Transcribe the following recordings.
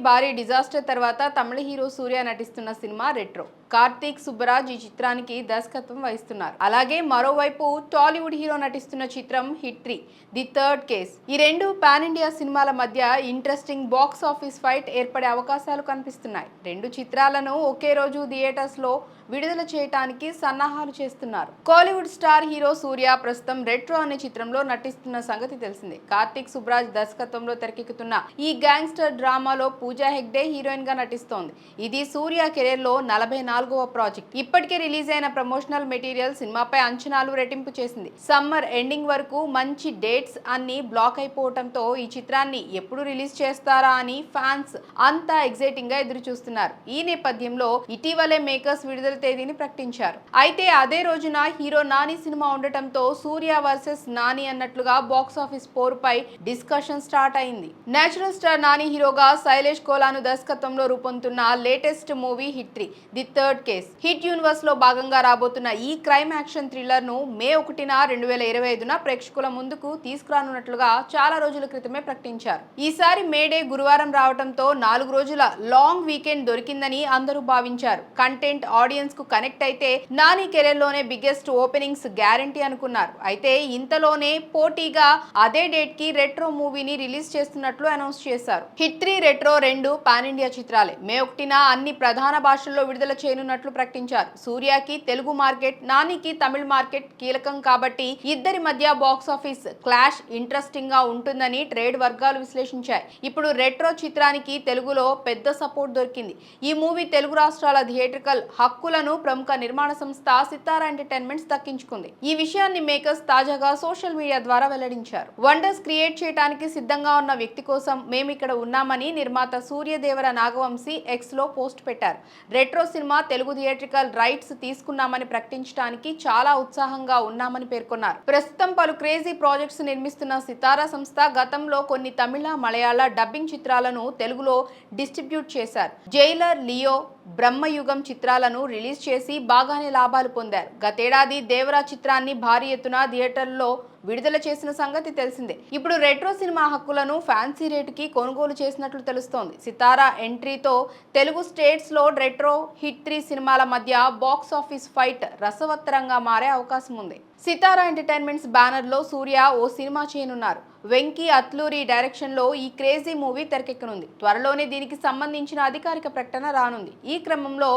భారీ డిజాస్టర్ తర్వాత తమిళ హీరో సూర్య నటిస్తున్న సినిమా రెట్రో. కార్తీక్ సుబ్బరాజ్ ఈ చిత్రానికి దర్శకత్వం వహిస్తున్నారు. అలాగే మరోవైపు టాలీవుడ్ హీరో నటిస్తున్న చిత్రం హిట్ 3 ది థర్డ్ కేస్. ఈ రెండు పాన్ ఇండియా సినిమాల మధ్య ఇంట్రెస్టింగ్ బాక్స్ ఆఫీస్ ఫైట్ ఏర్పడే అవకాశాలు కనిపిస్తున్నాయి. రెండు చిత్రాలను ఒకే రోజు థియేటర్స్ లో విడుదల చేయడానికి సన్నాహాలు చేస్తున్నారు. కోలీవుడ్ స్టార్ హీరో సూర్య ప్రస్తుతం రెట్రో అనే చిత్రంలో నటిస్తున్న సంగతి తెలిసిందే. కార్తీక్ సుబ్బరాజ్ దర్శకత్వంలో తెరకెక్కుతున్న ఈ గ్యాంగ్స్టర్ డ్రామాలో పూజా హెగ్డే హీరోయిన్ గా నటిస్తోంది. ఇది సూర్య కెరీర్ లో 44వ ప్రాజెక్ట్. ఇప్పటికే రిలీజ్ అయిన ప్రమోషనల్ మెటీరియల్ సినిమాపై అంచనాలు రెట్టింపు చేసింది. సమ్మర్ ఎండింగ్ వరకు మంచి డేట్స్ అన్ని బ్లాక్ అయిపోవడంతో ఈ చిత్రాన్ని ఎప్పుడు రిలీజ్ చేస్తారా అని ఫ్యాన్స్ అంతా ఎగ్జైటింగ్ గా ఎదురు చూస్తున్నారు. ఈ నేపథ్యంలో ఇటీవలే మేకర్స్ విడుదల తేదీని ప్రకటించారు. అయితే అదే రోజున హీరో నాని సినిమా ఉండటంతో సూర్య వర్సెస్ నాని అన్నట్లుగా బాక్స్ ఆఫీస్ పోరుపై డిస్కషన్ స్టార్ట్ అయింది. నేచురల్ స్టార్ నాని హీరోగా శైలేష్ కోలాను దర్శకత్వంలో రూపొందుతున్న latest movie hit 3 the third case. Hit universe లో భాగంగా రాబోతున్న ఈ క్రైమ్ యాక్షన్ థ్రిల్లర్ ను మే 1న 2025న ప్రేక్షకుల ముందుకు తీసుకురానున్నట్లుగా చాలా రోజుల క్రితమే ప్రకటించారు. ఈసారి మేడే గురువారం రావడంతో 4 రోజుల లాంగ్ వీకెండ్ దొరికిందని అందరూ భావించారు. కంటెంట్ ఆడియన్స్ కు కనెక్ట్ అయితే నాని కెరీర్ లోనే బిగ్గెస్ట్ ఓపెనింగ్స్ గ్యారంటీ అనుకున్నారు. అయితే ఇంతలోనే పోటీగా అదే డేట్ కి రెట్రో మూవీని రిలీజ్ చేస్తున్నట్లు అనౌన్స్ చేశారు. హిట్ 3 రెట్రో రెండు పాన్ ఇండియా చిత్రాలే. మే 1న అన్ని ప్రధాన భాషల్లో విడుదల చేయనున్నట్లు ప్రకటించారు. సూర్యకి తెలుగు మార్కెట్, నానికి తమిళ మార్కెట్ కీలకం కాబట్టి ఇద్దరి మధ్య బాక్స్ ఆఫీస్ క్లాష్ ఇంట్రెస్టింగ్ గా ఉంటుందని ట్రేడ్ వర్గాలు విశ్లేషించాయి. ఇప్పుడు రెట్రో చిత్రానికి తెలుగులో పెద్ద సపోర్ట్ దొరికింది. ఈ మూవీ తెలుగు రాష్ట్రాల థియేట్రికల్ హక్కులను ప్రముఖ నిర్మాణ సంస్థ సితారా ఎంటర్టైన్మెంట్స్ దక్కించుకుంది. ఈ విషయాన్ని మేకర్స్ తాజాగా సోషల్ మీడియా ద్వారా వెల్లడించారు. వండర్స్ క్రియేట్ చేయడానికి సిద్ధంగా ఉన్న వ్యక్తి కోసం మేమిక్కడ ఉన్నామని నిర్మాత సూర్యదేవర నాగవంశీ ఎక్స్ లో పోస్ట్ పెట్టారు. Retro cinema Telugu theatrical rights తీసుకున్నామని ప్రకటించడానికి చాలా ఉత్సాహంగా ఉన్నామని పేర్కొన్నారు. ప్రస్తుతం పలు క్రేజీ ప్రాజెక్ట్స్ నిర్మిస్తున్న సితారా సంస్థ గతంలో కొన్ని తమిళ, మలయాళ డబ్బింగ్ చిత్రాలను తెలుగులో డిస్ట్రిబ్యూట్ చేశారు. జైలర్, లియో, బ్రహ్మయుగం చిత్రాలను రిలీజ్ చేసి బాగానే లాభాలు పొందారు. గతేడాది దేవరా చిత్రాన్ని భారీ ఎత్తున థియేటర్లో విడుదల చేసిన సంగతి తెలిసిందే. ఇప్పుడు రెట్రో సినిమా హక్కులను ఫ్యాన్సీ రేటుకి కొనుగోలు చేసినట్లు తెలుస్తోంది. సితారా ఎంట్రీతో తెలుగు స్టేట్స్ లో రెట్రో హిట్ 3 సినిమాల మధ్య బాక్స్ ఆఫీస్ ఫైట్ రసవత్తరంగా మారే అవకాశం ఉంది. సితారా ఎంటర్టైన్మెంట్స్ బ్యానర్ లో సూర్య ఓ సినిమా చేయనున్నారు. వెంకీ అత్లూరి డైరెక్షన్ లో ఈ క్రేజీ మూవీ తెరకెక్కనుంది. త్వరలోనే దీనికి సంబంధించిన అధికారిక ప్రకటన రానుంది. ఈ క్రమంలో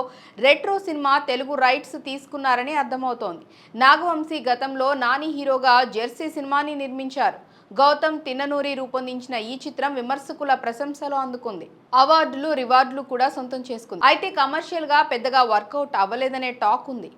రెట్రో సినిమా తెలుగు రైట్స్ తీసుకున్నారని అర్థమవుతోంది. నాగవంశీ గతంలో నాని హీరోగా జెర్సీ సినిమాని నిర్మించారు. గౌతమ్ తిన్ననూరి రూపొందించిన ఈ చిత్రం విమర్శకుల ప్రశంసలు అందుకుంది. అవార్డులు, రివార్డులు కూడా సొంతం చేసుకుంది. అయితే కమర్షియల్ గా పెద్దగా వర్కౌట్ అవ్వలేదనే టాక్ ఉంది.